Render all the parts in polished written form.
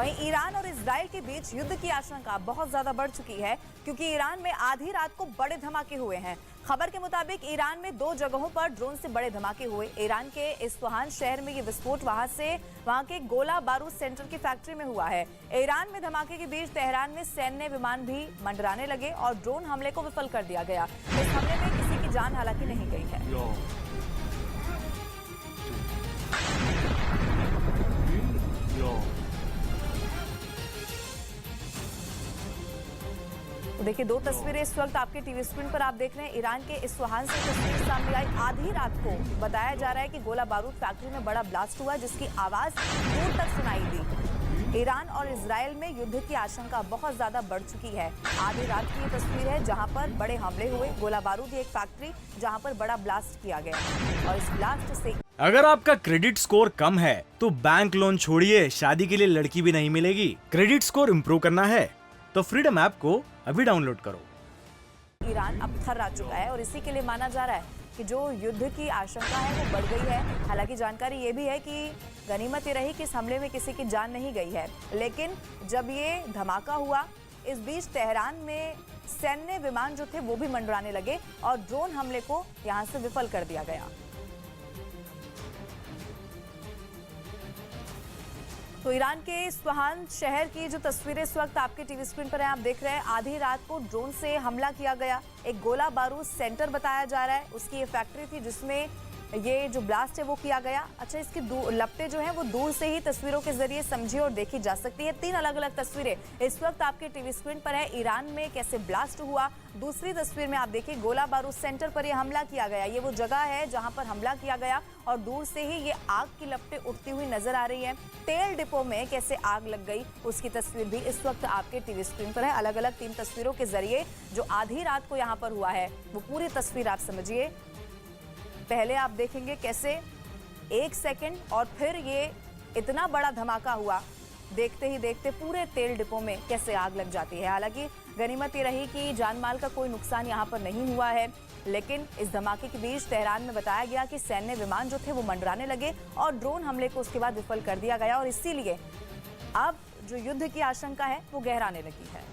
वहीं ईरान और इजराइल के बीच युद्ध की आशंका बहुत ज्यादा बढ़ चुकी है, क्योंकि ईरान में आधी रात को बड़े धमाके हुए हैं। खबर के मुताबिक ईरान में 2 जगहों पर ड्रोन से बड़े धमाके हुए। ईरान के इस्फहान शहर में ये विस्फोट वहां के गोला बारूद सेंटर की फैक्ट्री में हुआ है। ईरान में धमाके के बीच तेहरान में सैन्य विमान भी मंडराने लगे और ड्रोन हमले को विफल कर दिया गया। इस हमले में किसी की जान हालांकि नहीं गई है। तो देखिए 2 तस्वीरें इस वक्त आपके टीवी स्क्रीन पर आप देख रहे हैं। ईरान के इस्फहान से तस्वीर सामने आई। आधी रात को बताया जा रहा है कि गोला बारूद फैक्ट्री में बड़ा ब्लास्ट हुआ, जिसकी आवाज दूर तक सुनाई दी। ईरान और इजराइल में युद्ध की आशंका बहुत ज्यादा बढ़ चुकी है। आधी रात की ये तस्वीर है जहां पर बड़े हमले हुए। गोला बारूद एक फैक्ट्री जहां पर बड़ा ब्लास्ट किया गया और इस ब्लास्ट से अगर आपका क्रेडिट स्कोर कम है तो बैंक लोन छोड़िए, शादी के लिए लड़की भी नहीं मिलेगी। क्रेडिट स्कोर इम्प्रूव करना है तो फ्रीडम ऐप को अभी डाउनलोड करो। ईरान अब थर्रा चुका है और इसी के लिए माना जा रहा है कि जो युद्ध की आशंका है वो बढ़ गई है। हालांकि जानकारी ये भी है कि गनीमत ये रही कि इस हमले में किसी की जान नहीं गई है, लेकिन जब ये धमाका हुआ इस बीच तेहरान में सैन्य विमान जो थे वो भी मंडराने लगे और ड्रोन हमले को यहां से विफल कर दिया गया। तो ईरान के इस्फहान शहर की जो तस्वीरें इस वक्त आपके टीवी स्क्रीन पर हैं, आप देख रहे हैं। आधी रात को ड्रोन से हमला किया गया। एक गोला बारूद सेंटर बताया जा रहा है, उसकी ये फैक्ट्री थी जिसमें ये जो ब्लास्ट है वो किया गया। अच्छा, इसकी लपटें जो हैं वो दूर से ही तस्वीरों के जरिए समझी और देखी जा सकती है। 3 अलग अलग तस्वीरें इस वक्त आपके टीवी स्क्रीन पर है। ईरान में कैसे ब्लास्ट हुआ, दूसरी तस्वीर में आप देखिए गोला बारूद सेंटर पर यह हमला किया गया। ये वो जगह है जहां पर हमला किया गया और दूर से ही ये आग की लपटें उठती हुई नजर आ रही है। तेल डिपो में कैसे आग लग गई उसकी तस्वीर भी इस वक्त आपके टीवी स्क्रीन पर है। अलग अलग 3 तस्वीरों के जरिए जो आधी रात को यहाँ पर हुआ है वो पूरी तस्वीर आप समझिए। पहले आप देखेंगे कैसे 1 सेकंड और फिर ये इतना बड़ा धमाका हुआ, देखते ही देखते पूरे तेल डिपो में कैसे आग लग जाती है। हालांकि गनीमत ये रही कि जान माल का कोई नुकसान यहाँ पर नहीं हुआ है, लेकिन इस धमाके के बीच तेहरान में बताया गया कि सैन्य विमान जो थे वो मंडराने लगे और ड्रोन हमले को उसके बाद विफल कर दिया गया और इसीलिए अब जो युद्ध की आशंका है वो गहराने लगी है।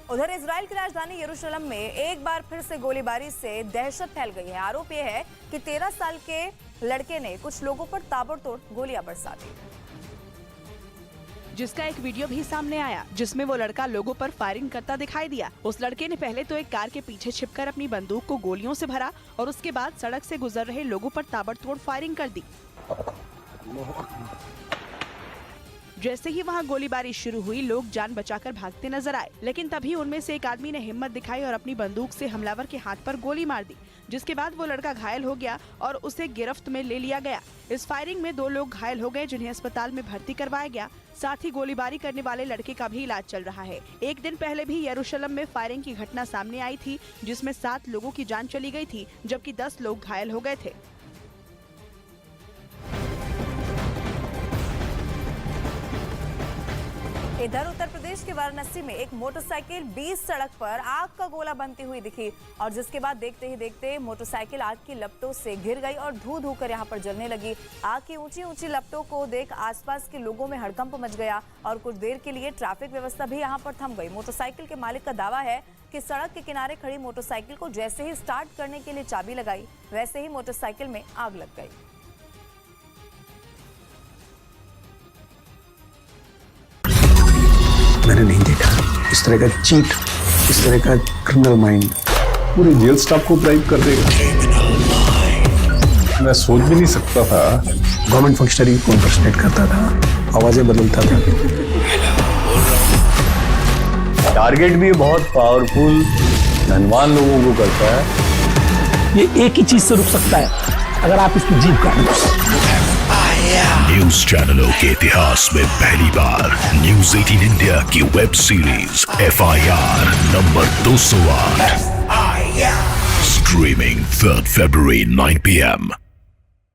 उधर इजराइल की राजधानी यरूशलेम में एक बार फिर से गोलीबारी से दहशत फैल गई है। आरोप यह है कि 13 साल के लड़के ने कुछ लोगों पर ताबड़तोड़ गोलियां बरसा दी, जिसका एक वीडियो भी सामने आया जिसमें वो लड़का लोगों पर फायरिंग करता दिखाई दिया। उस लड़के ने पहले तो एक कार के पीछे छिपकर अपनी बंदूक को गोलियों से भरा और उसके बाद सड़क से गुजर रहे लोगों पर ताबड़तोड़ फायरिंग कर दी। जैसे ही वहां गोलीबारी शुरू हुई, लोग जान बचाकर भागते नजर आए, लेकिन तभी उनमें से एक आदमी ने हिम्मत दिखाई और अपनी बंदूक से हमलावर के हाथ पर गोली मार दी, जिसके बाद वो लड़का घायल हो गया और उसे गिरफ्त में ले लिया गया। इस फायरिंग में 2 लोग घायल हो गए जिन्हें अस्पताल में भर्ती करवाया गया। साथ ही गोलीबारी करने वाले लड़के का भी इलाज चल रहा है। एक दिन पहले भी यरूशलेम में फायरिंग की घटना सामने आई थी, जिसमें 7 लोगों की जान चली गई थी, जबकि 10 लोग घायल हो गए थे। इधर उत्तर प्रदेश के वाराणसी में एक मोटरसाइकिल 20 सड़क पर आग का गोला बनती हुई दिखी और जिसके बाद देखते ही देखते मोटरसाइकिल आग की लपटों से घिर गई और धू धू कर यहाँ पर जलने लगी। आग की ऊंची ऊंची लपटों को देख आसपास के लोगों में हड़कंप मच गया और कुछ देर के लिए ट्रैफिक व्यवस्था भी यहाँ पर थम गई। मोटरसाइकिल के मालिक का दावा है कि सड़क के किनारे खड़ी मोटरसाइकिल को जैसे ही स्टार्ट करने के लिए चाबी लगाई, वैसे ही मोटरसाइकिल में आग लग गई। मैंने नहीं देखा इस तरह का चीट, इस तरह का क्रिमिनल माइंड पूरे जेल स्टाफ को ब्राइब कर देगा। मैं सोच भी नहीं सकता था। गवर्नमेंट फंक्शनरी को इम्पर्सनेट करता था, आवाजें बदलता था। टारगेट भी बहुत पावरफुल धनवान लोगों को करता है। ये एक ही चीज से रुक सकता है, अगर आप इसकी जीभ काट दो। न्यूज चैनलों के इतिहास में पहली बार न्यूज 18 इंडिया की web series FIR number 208 streaming 3 February 9 PM